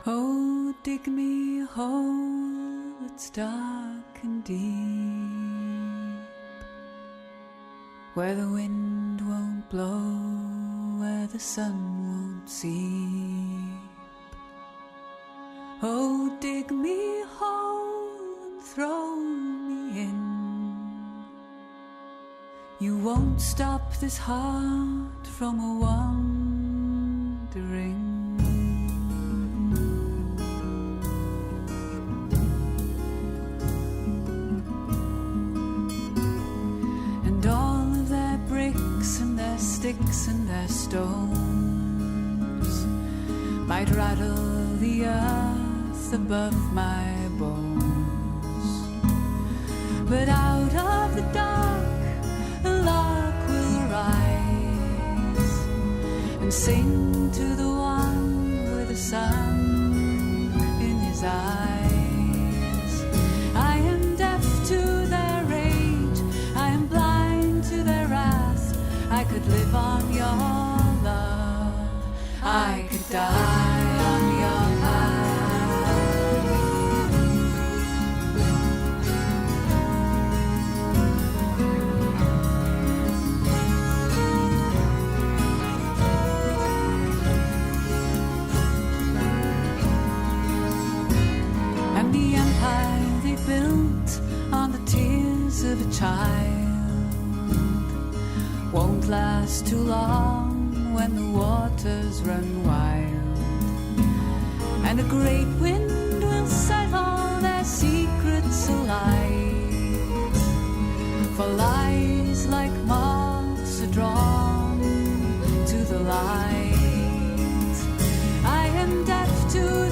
Oh, dig me a hole that's dark and deep, where the wind won't blow, where the sun won't seep. Oh, dig me a hole and throw me in. You won't stop this heart from a wandering. And all of their bricks and their sticks and their stones might rattle the earth above my bones, but out of the dark a lark will rise and sing to the one with the sun in his eyes. I am deaf to their rage, I am blind to their wrath. I could live on your love, I could die on your path. And the empire they built on the tears of a child won't last too long when the waters run wild, and a great wind will set all their secrets alight, for lies like moths are drawn to the light. I am deaf to